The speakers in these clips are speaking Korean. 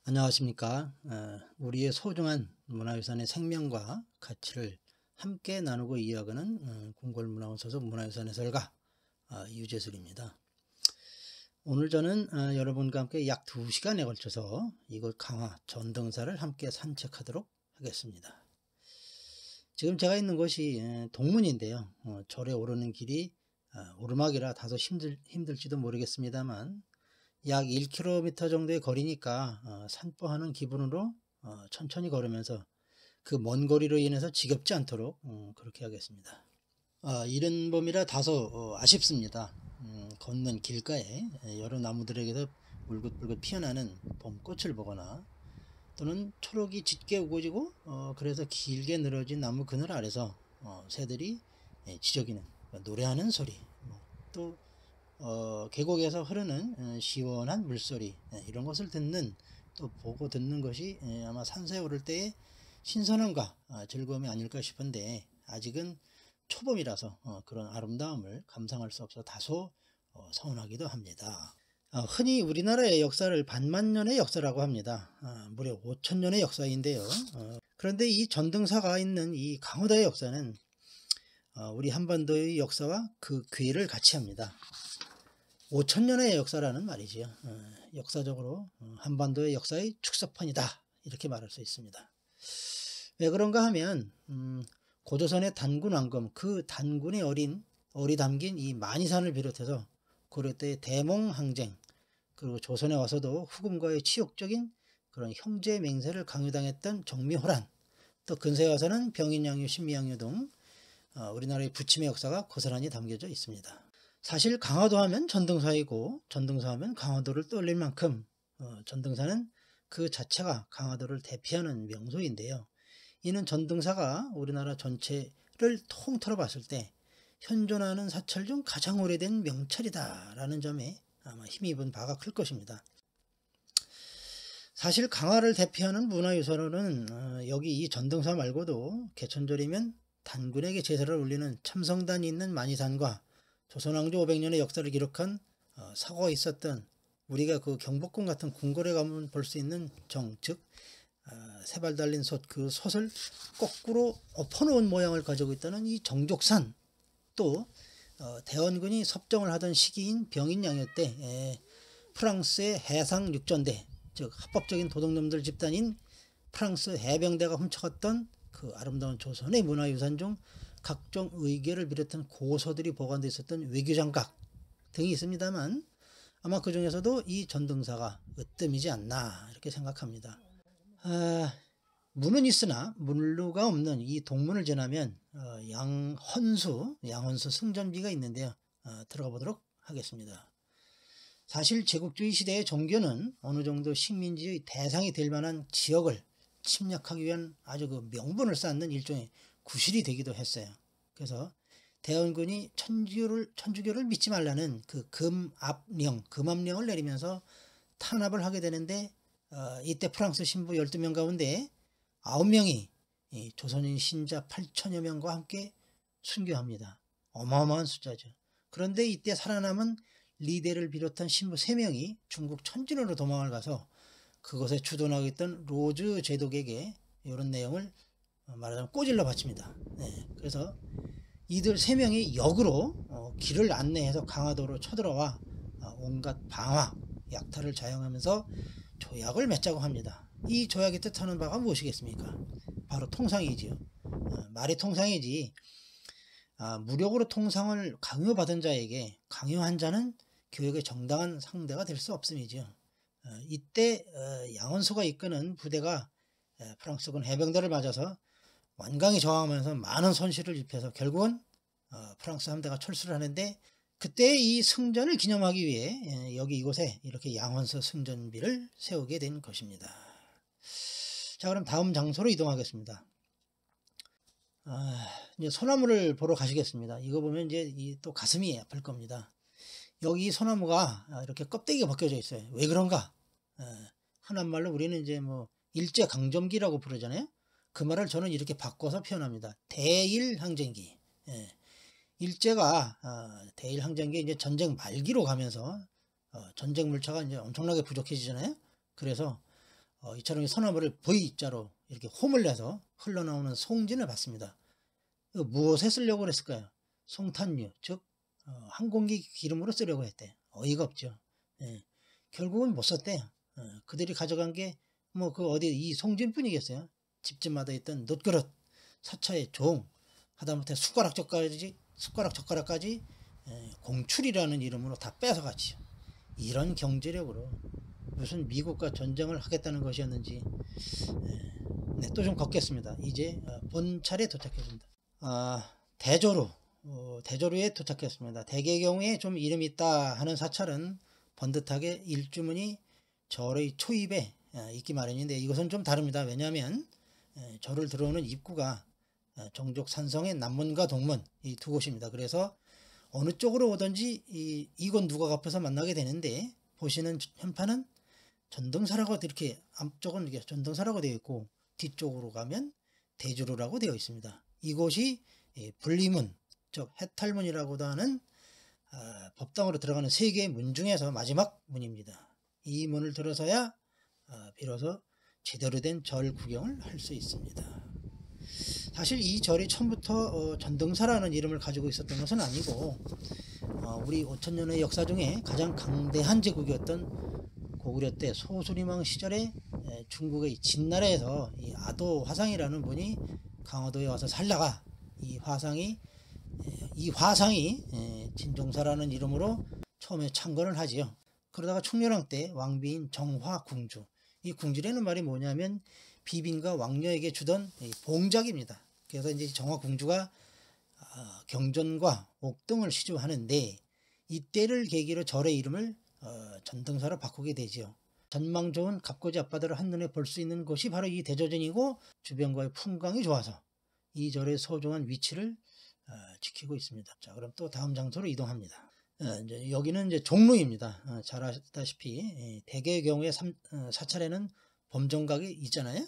안녕하십니까. 우리의 소중한 문화유산의 생명과 가치를 함께 나누고 이어가는 궁궐문화원 소속 문화유산 해설가 유재술입니다. 오늘 저는 여러분과 함께 약 2시간에 걸쳐서 이곳 강화 전등사를 함께 산책하도록 하겠습니다. 지금 제가 있는 곳이 동문인데요. 절에 오르는 길이 오르막이라 다소 힘들지도 모르겠습니다만 약 1km 정도의 거리니까 산보하는 기분으로 천천히 걸으면서 그 먼 거리로 인해서 지겹지 않도록 그렇게 하겠습니다. 이른 봄이라 다소 아쉽습니다. 걷는 길가에 여러 나무들에게서 울긋불긋 피어나는 봄꽃을 보거나 또는 초록이 짙게 우거지고 그래서 길게 늘어진 나무 그늘 아래서 새들이 지저귀는 노래하는 소리, 또 계곡에서 흐르는 시원한 물소리, 이런 것을 듣는, 또 보고 듣는 것이 아마 산사에 오를 때의 신선함과 즐거움이 아닐까 싶은데, 아직은 초봄이라서 그런 아름다움을 감상할 수 없어 다소 서운하기도 합니다. 흔히 우리나라의 역사를 반만년의 역사라고 합니다. 무려 5천년의 역사인데요. 그런데 이 전등사가 있는 이 강화도의 역사는 우리 한반도의 역사와 그 궤를 같이 합니다. 5천년의 역사라는 말이지요. 역사적으로 한반도의 역사의 축소판이다, 이렇게 말할 수 있습니다. 왜 그런가 하면 고조선의 단군 왕검, 그 단군의 어리 담긴 이 만이산을 비롯해서 고려 때의 대몽항쟁, 그리고 조선에 와서도 후금과의 치욕적인 그런 형제 맹세를 강요당했던 정미호란, 또 근세에 와서는 병인양요, 신미양요 등 우리나라의 부침의 역사가 고스란히 담겨져 있습니다. 사실 강화도 하면 전등사이고, 전등사 하면 강화도를 떠올릴 만큼 전등사는 그 자체가 강화도를 대표하는 명소인데요. 이는 전등사가 우리나라 전체를 통틀어 봤을 때 현존하는 사찰 중 가장 오래된 명찰이다 라는 점에 아마 힘입은 바가 클 것입니다. 사실 강화를 대표하는 문화유산으로는 여기 이 전등사 말고도 개천절이면 단군에게 제사를 올리는 참성단이 있는 만이산과 조선왕조 500년의 역사를 기록한 사고가 있었던, 우리가 그 경복궁 같은 궁궐에 가면 볼 수 있는 정, 즉 세발 달린 솥, 그 솥을 거꾸로 엎어놓은 모양을 가지고 있다는 이 정족산, 또 대원군이 섭정을 하던 시기인 병인양요 때 프랑스의 해상 육전대, 즉 합법적인 도둑놈들 집단인 프랑스 해병대가 훔쳐갔던 그 아름다운 조선의 문화유산 중 각종 의궤를 비롯한 고서들이 보관되어 있었던 외교장각 등이 있습니다만, 아마 그 중에서도 이 전등사가 으뜸이지 않나 이렇게 생각합니다. 문은 있으나 문루가 없는 이 동문을 지나면 양헌수 승전비가 있는데요. 들어가 보도록 하겠습니다. 사실 제국주의 시대의 종교는 어느 정도 식민지의 대상이 될 만한 지역을 침략하기 위한 아주 그 명분을 쌓는 일종의 구실이 되기도 했어요. 그래서 대원군이 천주교를 믿지 말라는 그 금압령을 내리면서 탄압을 하게 되는데, 이때 프랑스 신부 12명 가운데 9명이 조선인 신자 8천여 명과 함께 순교합니다. 어마어마한 숫자죠. 그런데 이때 살아남은 리데를 비롯한 신부 3명이 중국 천진으로 도망을 가서 그것에 주둔하고 있던 로즈 제독에게 이런 내용을 말하자면 꼬질러 바칩니다. 그래서 이들 3명이 역으로 길을 안내해서 강화도로 쳐들어와 온갖 방화, 약탈을 자행하면서 조약을 맺자고 합니다. 이 조약의 뜻하는 바가 무엇이겠습니까? 바로 통상이지요. 말이 통상이지, 무력으로 통상을 강요받은 자에게 강요한 자는 교육의 정당한 상대가 될 수 없음이죠. 이때 양헌수가 이끄는 부대가 프랑스군 해병대를 맞아서 완강히 저항하면서 많은 손실을 입혀서 결국은 프랑스 함대가 철수를 하는데, 그때 이 승전을 기념하기 위해 여기 이곳에 이렇게 양헌수 승전비를 세우게 된 것입니다. 자, 그럼 다음 장소로 이동하겠습니다. 이제 소나무를 보러 가시겠습니다. 이거 보면 이제 또 가슴이 아플 겁니다. 여기 소나무가 이렇게 껍데기가 벗겨져 있어요. 왜 그런가? 흔한 말로 우리는 이제 뭐 일제강점기라고 부르잖아요. 그 말을 저는 이렇게 바꿔서 표현합니다. 대일항쟁기. 일제가 대일항쟁기 이제 전쟁 말기로 가면서 전쟁 물자가 이제 엄청나게 부족해지잖아요. 그래서 이처럼 소나무를 V자로 이렇게 홈을 내서 흘러나오는 송진을 봤습니다. 이거 무엇에 쓰려고 그랬을까요? 송탄유, 즉 항공기 기름으로 쓰려고 했대. 어이가 없죠. 예. 결국은 못 썼대요. 그들이 가져간 게 뭐 그 어디 이 송진뿐이겠어요. 집집마다 있던 놋그릇, 사차의 종, 하다못해 숟가락젓가락까지 공출이라는 이름으로 다 뺏어갔지요. 이런 경제력으로 무슨 미국과 전쟁을 하겠다는 것이었는지. 네, 또 좀 걷겠습니다. 이제 본 차례에 도착했습니다. 대조루에 도착했습니다. 대개의 경우에 좀 이름이 있다 하는 사찰은 번듯하게 일주문이 절의 초입에 있기 마련인데, 이것은 좀 다릅니다. 왜냐하면 절을 들어오는 입구가 종족 산성의 남문과 동문 이 두 곳입니다. 그래서 어느 쪽으로 오든지 이곳 누가 앞에서 만나게 되는데, 보시는 현판은 전등사라고 이렇게 앞쪽은 이렇게 전등사라고 되어 있고 뒤쪽으로 가면 대조루라고 되어 있습니다. 이곳이 분리문, 즉 해탈문이라고도 하는 법당으로 들어가는 세 개의 문 중에서 마지막 문입니다. 이 문을 들어서야 비로소 제대로 된 절 구경을 할 수 있습니다. 사실 이 절이 처음부터 전등사라는 이름을 가지고 있었던 것은 아니고, 우리 5000년의 역사 중에 가장 강대한 제국이었던 고구려 때 소수리망 시절에 중국의 진나라에서 이 아도 화상이라는 분이 강화도에 와서 살다가 이 화상이 진종사라는 이름으로 처음에 창건을 하지요. 그러다가 충렬왕 때 왕비인 정화궁주, 이 궁주라는 말이 뭐냐면 비빈과 왕녀에게 주던 봉작입니다. 그래서 이제 정화궁주가 경전과 옥등을 시주하는데, 이때를 계기로 절의 이름을 전등사로 바꾸게 되지요. 전망 좋은 갑고지 앞바다를 한눈에 볼 수 있는 곳이 바로 이 대저전이고, 주변과의 풍광이 좋아서 이 절의 소중한 위치를 지키고 있습니다. 자, 그럼 또 다음 장소로 이동합니다. 이제 여기는 이제 종로입니다. 잘 아시다시피 대개의 경우에 사찰에는 범정각이 있잖아요.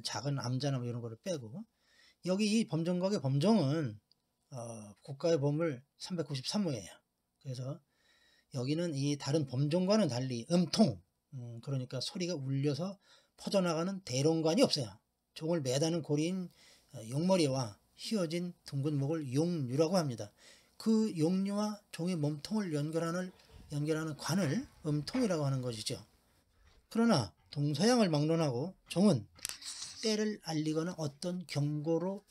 작은 암자나 뭐 이런 거를 빼고, 여기 이 범정각의 범정은 국가의 보물 393호예요. 그래서 여기는 이 다른 범정과는 달리 음통, 그러니까 소리가 울려서 퍼져나가는 대롱관이 없어요. 종을 매다는 고리인 용머리와 휘어진 둥근 목을 용류라고 합니다. 그 용류와 종의 몸통을 연결하는 관을 음통이라고 하는 것이죠. 그러나 동서양을 막론하고 종은 때를 알리거나 어떤 경고로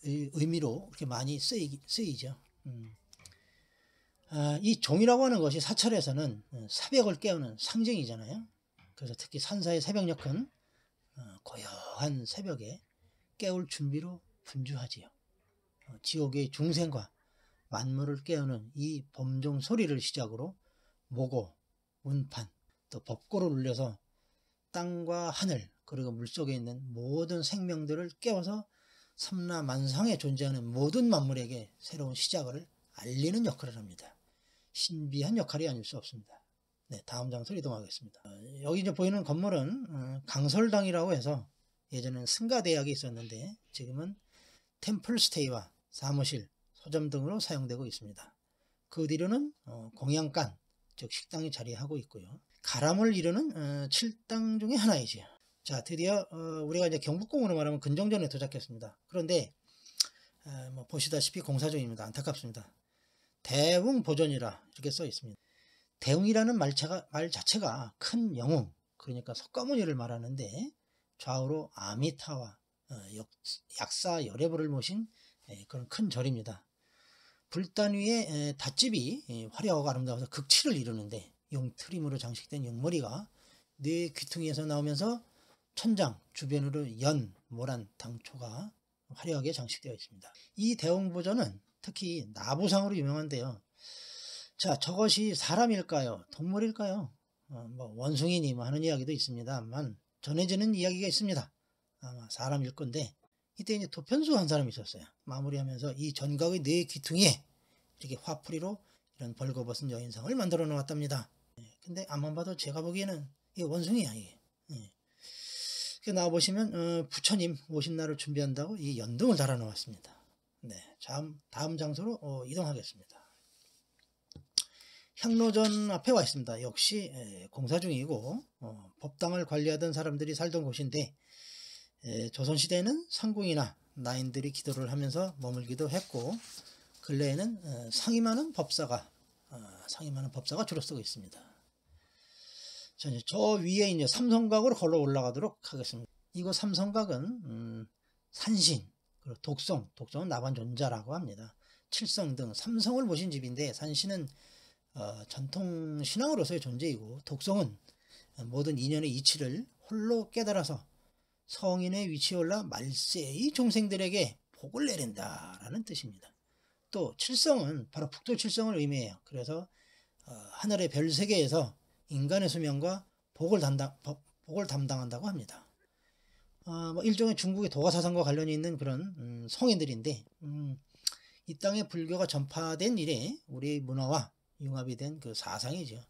의미로 이렇게 많이 쓰이죠. 이 종이라고 하는 것이 사찰에서는 새벽을 깨우는 상징이잖아요. 그래서 특히 산사의 새벽녘은 고요한 새벽에 깨울 준비로 분주하지요. 지옥의 중생과 만물을 깨우는 이 범종 소리를 시작으로 모고, 운판, 또 법고를 울려서 땅과 하늘, 그리고 물속에 있는 모든 생명들을 깨워서 삼라만상에 존재하는 모든 만물에게 새로운 시작을 알리는 역할을 합니다. 신비한 역할이 아닐 수 없습니다. 네, 다음 장소로 이동하겠습니다. 여기 이제 보이는 건물은 강설당이라고 해서 예전에는 승가대학이 있었는데 지금은 템플스테이와 사무실, 서점 등으로 사용되고 있습니다. 그 뒤로는 공양간, 즉 식당이 자리하고 있고요. 가람을 이루는 7당 중에 하나이죠. 자, 드디어 우리가 이제 경복궁으로 말하면 근정전에 도착했습니다. 그런데 뭐 보시다시피 공사 중입니다. 안타깝습니다. 대웅보전이라 이렇게 써 있습니다. 대웅이라는 말 자체가 큰 영웅, 그러니까 석가모니를 말하는데, 좌우로 아미타와 약사 열애부를 모신 그런 큰 절입니다. 불단 위에 닷집이 화려하고 아름다워서 극치를 이루는데, 용트림으로 장식된 용머리가 뇌 귀퉁이에서 나오면서 천장 주변으로 연, 모란, 당초가 화려하게 장식되어 있습니다. 이 대웅보전은 특히 나부상으로 유명한데요. 자, 저것이 사람일까요? 동물일까요? 뭐 원숭이니 뭐 하는 이야기도 있습니다만, 전해지는 이야기가 있습니다. 아마 사람일 건데, 이때 이제 도편수 한 사람이 있었어요. 마무리하면서 이 전각의 뇌 귀퉁이에 이렇게 화풀이로 이런 벌거벗은 여인상을 만들어 놓았답니다. 근데 앞만 봐도 제가 보기에는 이게 원숭이야, 이게. 나와보시면 부처님 오신 날을 준비한다고 이 연등을 달아 놓았습니다. 네, 다음 장소로 이동하겠습니다. 향로전 앞에 와 있습니다. 역시 공사 중이고 법당을 관리하던 사람들이 살던 곳인데 조선시대에는 상궁이나 나인들이 기도를 하면서 머물기도 했고 근래에는 상임하는 법사가 주로 쓰고 있습니다. 저 위에 이제 삼성각으로 걸어 올라가도록 하겠습니다. 이곳 삼성각은 산신, 그리고 독성은 나반존자라고 합니다. 칠성 등 삼성을 모신 집인데 산신은 전통 신앙으로서의 존재이고 독성은 모든 인연의 이치를 홀로 깨달아서 성인의 위치에 올라 말세의 종생들에게 복을 내린다라는 뜻입니다. 또 칠성은 바로 북도 칠성을 의미해요. 그래서 하늘의 별 세계에서 인간의 수명과 복을 담당한다고 합니다. 뭐 일종의 중국의 도가사상과 관련이 있는 그런 성인들인데 이 땅에 불교가 전파된 이래 우리 문화와 융합이 된 그 사상이죠.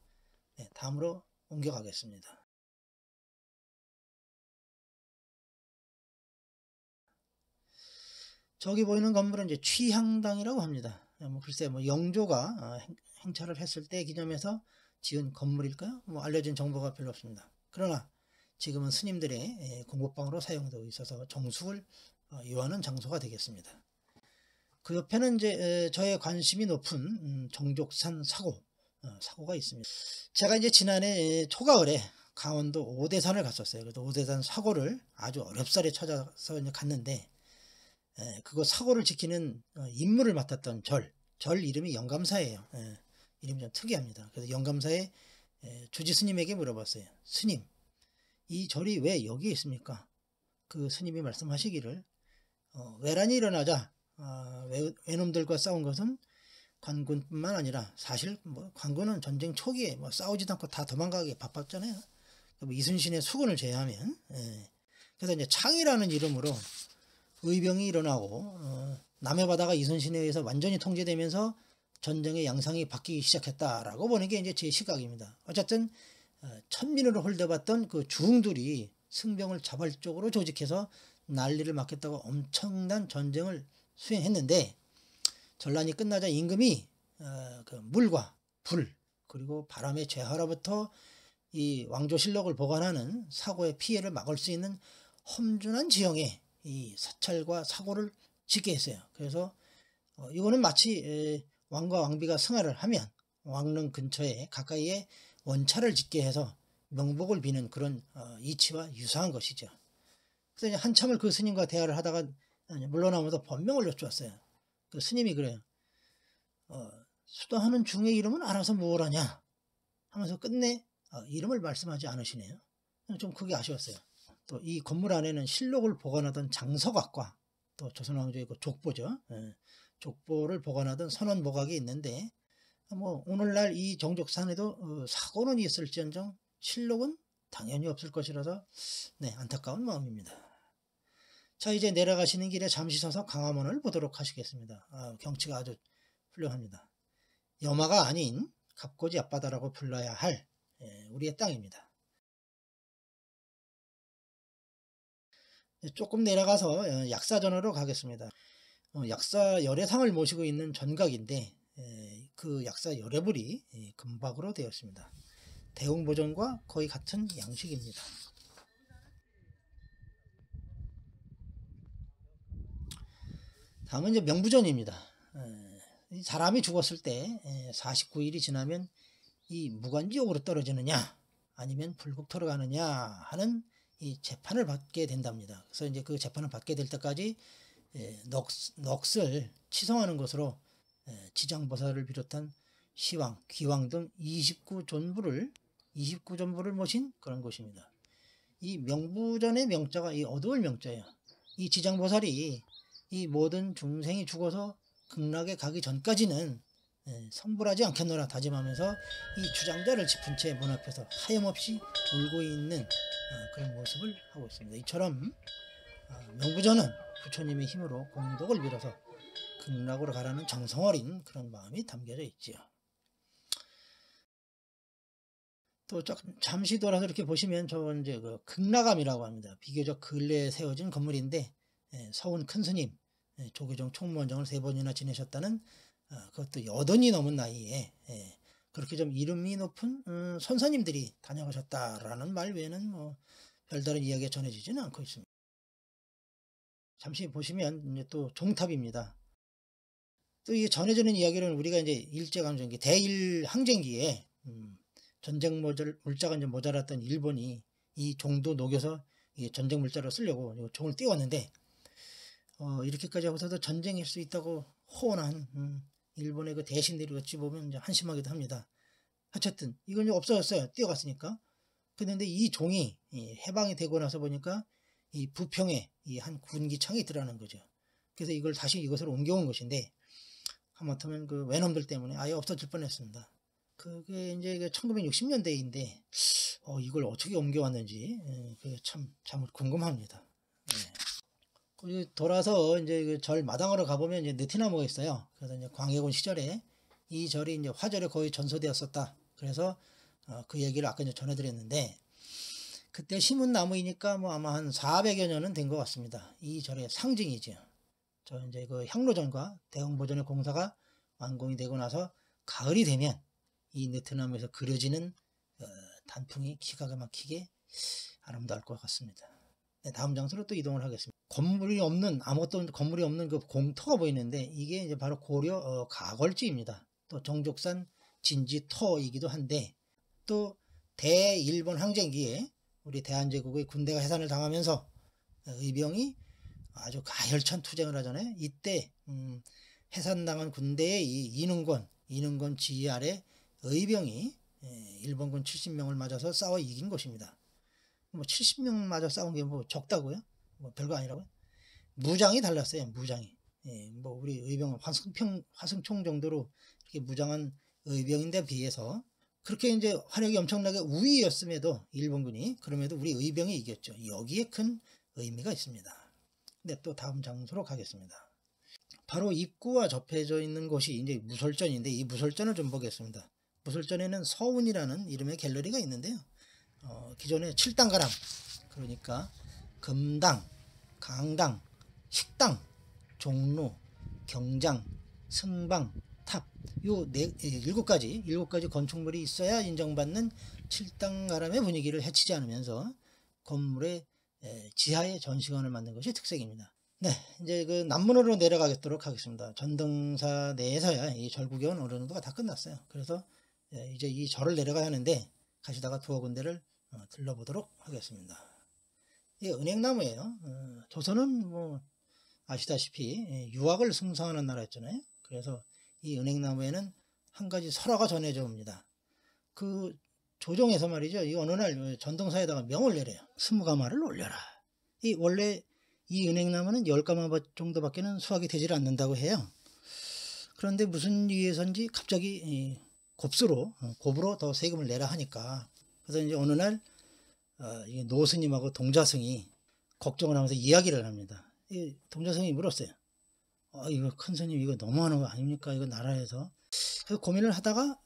네, 다음으로 옮겨가겠습니다. 저기 보이는 건물은 이제 취향당이라고 합니다. 글쎄 영조가 행차를 했을 때 기념해서 지은 건물일까요? 알려진 정보가 별로 없습니다. 그러나 지금은 스님들의 공부방으로 사용되고 있어서 정숙을 요하는 장소가 되겠습니다. 그 옆에는 이제 저의 관심이 높은 정족산 사고가 있습니다. 제가 이제 지난해 초가을에 강원도 오대산을 갔었어요. 그래서 오대산 사고를 아주 어렵사리 찾아서 이제 갔는데 그거 사고를 지키는 임무를 맡았던 절 이름이 영감사예요. 이름이 좀 특이합니다. 그래서 영감사의 주지 스님에게 물어봤어요. 스님, 이 절이 왜 여기에 있습니까? 그 스님이 말씀하시기를 외란이 일어나자 외놈들과 싸운 것은 관군뿐만 아니라 사실 관군은 전쟁 초기에 싸우지도 않고 다 도망가기 바빴잖아요. 이순신의 수군을 제외하면 그래서 이제 창이라는 이름으로 의병이 일어나고 남해 바다가 이순신에 의해서 완전히 통제되면서 전쟁의 양상이 바뀌기 시작했다라고 보는 게 이제 제 시각입니다. 어쨌든 천민으로 홀대받던 그 주웅들이 승병을 자발적으로 조직해서 난리를 맡겠다고 엄청난 전쟁을 수행했는데 전란이 끝나자 임금이 그 물과 불 그리고 바람의 재화로부터 이 왕조실록을 보관하는 사고의 피해를 막을 수 있는 험준한 지형에 이 사찰과 사고를 짓게 했어요. 그래서 이거는 마치 왕과 왕비가 승하를 하면 왕릉 근처에 가까이에 원차를 짓게 해서 명복을 비는 그런 이치와 유사한 것이죠. 그래서 이제 한참을 그 스님과 대화를 하다가 물러나면서 법명을 여쭈었어요. 그 스님이 그래요. 수도하는 중의 이름은 알아서 뭘 하냐 하면서 끝내 이름을 말씀하지 않으시네요. 좀 그게 아쉬웠어요. 또 이 건물 안에는 실록을 보관하던 장서각과 또 조선왕조의 그 족보죠. 족보를 보관하던 선원보각이 있는데 오늘날 이 정족산에도 사고는 있을지언정 실록은 당연히 없을 것이라서 안타까운 마음입니다. 자, 이제 내려가시는 길에 잠시 서서 광화문을 보도록 하시겠습니다. 경치가 아주 훌륭합니다. 염화가 아닌 갑고지 앞바다라고 불러야 할 우리의 땅입니다. 조금 내려가서 약사전으로 가겠습니다. 약사 열애상을 모시고 있는 전각인데 그 약사 열애불이 금박으로 되어 있습니다. 대웅보전과 거의 같은 양식입니다. 다음은 이제 명부전입니다. 사람이 죽었을 때 49일이 지나면 이 무간지옥으로 떨어지느냐 아니면 불국토로 가느냐 하는 이 재판을 받게 된답니다. 그래서 이제 그 재판을 받게 될 때까지 넋을 치성하는 것으로 지장보살을 비롯한 시왕, 귀왕 등 29존부를 모신 그런 곳입니다. 이 명부전의 명자가 이 어두울 명자예요. 이 지장보살이 이 모든 중생이 죽어서 극락에 가기 전까지는 성불하지 않겠노라 다짐하면서 이 주장자를 짚은 채 문 앞에서 하염없이 울고 있는 그런 모습을 하고 있습니다. 이처럼 명부전은 부처님의 힘으로 공덕을 빌어서 극락으로 가라는 정성 어린 그런 마음이 담겨져 있지요. 또 잠시 돌아서 이렇게 보시면 저건 이제 그 극락암이라고 합니다. 비교적 근래에 세워진 건물인데 서운 큰 스님 조계종 총무원장을 3번이나 지내셨다는 그것도 80이 넘은 나이에 그렇게 좀 이름이 높은 선사님들이 다녀가셨다라는 말 외에는 뭐 별다른 이야기가 전해지지는 않고 있습니다. 잠시 보시면 이제 또 종탑입니다. 또 이게 전해지는 이야기는 우리가 이제 일제강점기 대일 항쟁기에 전쟁 물자가 이제 모자랐던 일본이 이 종도 녹여서 이 전쟁 물자로 쓰려고 종을 띄웠는데 이렇게까지 하고서도 전쟁일 수 있다고 호언한 일본의 그 대신들이 어찌 보면 이제 한심하기도 합니다. 어쨌든 이건 이제 없어졌어요. 뛰어갔으니까. 그런데 이 종이 해방이 되고 나서 보니까 이 부평에 이 한 군기창이 있더라는 거죠. 그래서 이걸 다시 이것으로 옮겨온 것인데 하마터면 그 외놈들 때문에 아예 없어질 뻔했습니다. 그게 이제 1960년대인데 이걸 어떻게 옮겨왔는지 그게 참 궁금합니다. 네. 돌아서 이제 그 절 마당으로 가보면 이제 느티나무가 있어요. 그래서 이제 광해군 시절에 이 절이 이제 화절에 거의 전소되었었다. 그래서 그 얘기를 아까 이제 전해드렸는데 그때 심은 나무이니까 뭐 아마 한 400여 년은 된 것 같습니다. 이 절의 상징이죠. 저 이제 그 향로전과 대흥보전의 공사가 완공이 되고 나서 가을이 되면 이 느티나무에서 그려지는 단풍이 기가 막히게 아름다울 것 같습니다. 네, 다음 장소로 또 이동을 하겠습니다. 건물이 없는 그 공터가 보이는데 이게 이제 바로 고려 가걸지입니다. 또 정족산 진지터이기도 한데 또 대일본 항쟁기에 우리 대한제국의 군대가 해산을 당하면서 의병이 아주 가열찬 투쟁을 하잖아요. 이때 해산당한 군대의 이 이능권 지휘 아래 의병이 일본군 70명을 맞아서 싸워 이긴 것입니다. 뭐 70명 맞아 싸운 게 뭐 적다고요? 뭐 별거 아니라고요? 무장이 달랐어요. 무장이. 뭐 우리 의병은 화승총 정도로 이렇게 무장한 의병인데 비해서 그렇게 이제 화력이 엄청나게 우위였음에도 일본군이 그럼에도 우리 의병이 이겼죠. 여기에 큰 의미가 있습니다. 네, 또 다음 장소로 가겠습니다. 바로 입구와 접해져 있는 곳이 이제 무솔전인데 이 무솔전을 좀 보겠습니다. 무솔전에는 서운이라는 이름의 갤러리가 있는데요. 기존에 7당가람 그러니까 금당, 강당, 식당, 종로, 경장, 승방, 탑 요 7가지 건축물이 있어야 인정받는 7당가람의 분위기를 해치지 않으면서 건물의 지하에 전시관을 만든 것이 특색입니다. 네, 이제 그 남문으로 내려가도록 하겠습니다. 전등사 내에서야 이 절 구경은 어느 정도가 다 끝났어요. 그래서 이제 이 절을 내려가야 하는데 가시다가 두어 군데를 들러보도록 하겠습니다. 이게 은행나무예요. 조선은 뭐 아시다시피 유학을 승성하는 나라였잖아요. 그래서 이 은행나무에는 한 가지 설화가 전해져 옵니다. 그 조정에서 말이죠. 이 어느 날 전등사에다가 명을 내려요. 20가마를 올려라. 원래 이 은행나무는 10가마 정도밖에는 수확이 되질 않는다고 해요. 그런데 무슨 이유에선지 갑자기 곱으로 더 세금을 내라 하니까 그래서 이제 어느 날 노스님하고 동자승이 걱정을 하면서 이야기를 합니다. 이 동자승이 물었어요. 이거 큰 스님 이거 너무하는 거 아닙니까? 이거 나라에서. 그래서 고민을 하다가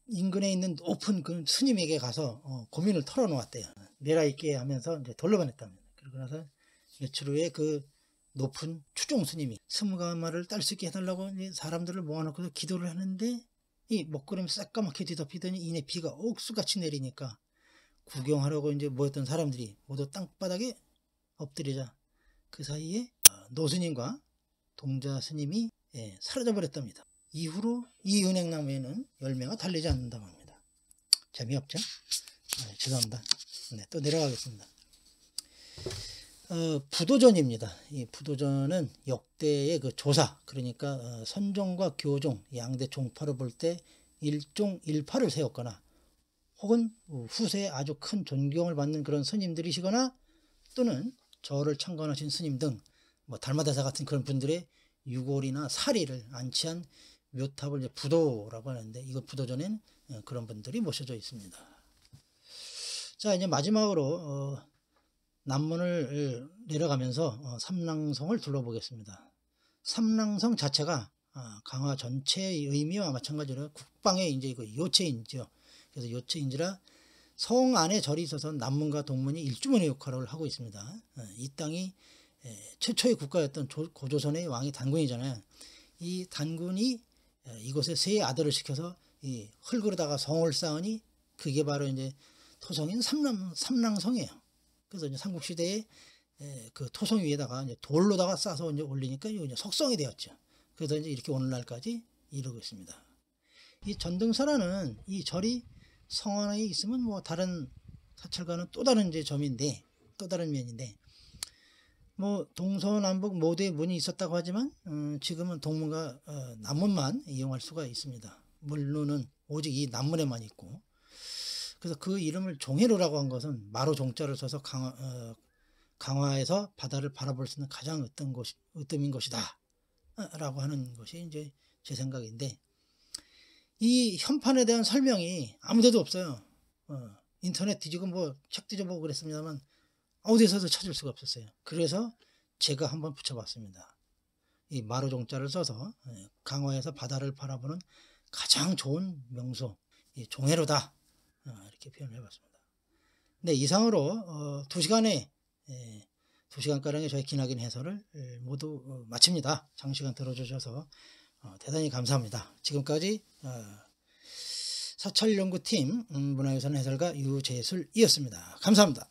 인근에 있는 높은 그 스님에게 가서 고민을 털어놓았대요. 내라 있게 하면서 이제 돌려보냈답니다. 그러고 나서 며칠 후에 그 높은 추종 스님이 20가마를 딸 수 있게 해달라고 사람들을 모아놓고 기도를 하는데 이 먹구름이 새까맣게 뒤덮이더니 이내 비가 옥수같이 내리니까 구경하려고 이제 모였던 사람들이 모두 땅바닥에 엎드리자 그 사이에 노스님과 동자 스님이 사라져 버렸답니다. 이후로 이 은행나무에는 열매가 달리지 않는다고 합니다. 재미없죠? 죄송합니다. 네, 또 내려가겠습니다. 부도전입니다. 이 부도전은 역대의 그 조사, 그러니까 선종과 교종, 양대 종파로 볼 때 일종 일파를 세웠거나 혹은 후세에 아주 큰 존경을 받는 그런 스님들이시거나 또는 절을 창건하신 스님 등 뭐 달마다사 같은 그런 분들의 유골이나 사리를 안치한 묘탑을 이제 부도라고 하는데 이거 부도전엔 그런 분들이 모셔져 있습니다. 자, 이제 마지막으로 남문을 내려가면서 삼랑성을 둘러보겠습니다. 삼랑성 자체가 강화 전체의 의미와 마찬가지로 국방의 이제 그 요체인지요. 그래서 요체인지라 성 안에 절이 있어서 남문과 동문이 일주문의 역할을 하고 있습니다. 이 땅이 최초의 국가였던 고조선의 왕이 단군이잖아요. 이 단군이 이곳에 세 아들을 시켜서 이 흙으로다가 성을 쌓으니 그게 바로 이제 토성인 삼랑성이에요. 그래서 이제 삼국시대에 그 토성 위에다가 이제 돌로다가 싸서 이제 올리니까 이제 석성이 되었죠. 그래서 이제 이렇게 오늘날까지 이루고 있습니다. 이 전등설화는 이 절이 성 안에 있으면 뭐 다른 사찰과는 또 다른 이제 점인데, 또 다른 면인데, 뭐 동서남북 모두의 문이 있었다고 하지만 지금은 동문과 남문만 이용할 수가 있습니다. 물론은 오직 이 남문에만 있고, 그래서 그 이름을 종해로라고 한 것은 마로 종자를 써서 강화에서 바다를 바라볼 수 있는 가장 으뜸인 것이다 라고 하는 것이 이제 제 생각인데, 이 현판에 대한 설명이 아무데도 없어요. 인터넷 뒤지고 뭐 책 뒤져보고 그랬습니다만 어디서도 찾을 수가 없었어요. 그래서 제가 한번 붙여봤습니다. 이 마로 종자를 써서 강화에서 바다를 바라보는 가장 좋은 명소, 이 종해로다, 이렇게 표현을 해봤습니다. 네, 이상으로 2시간에 2시간가량의 저희 기나긴 해설을 모두 마칩니다. 장시간 들어주셔서 대단히 감사합니다. 지금까지 사찰연구팀 문화유산 해설가 유재술이었습니다. 감사합니다.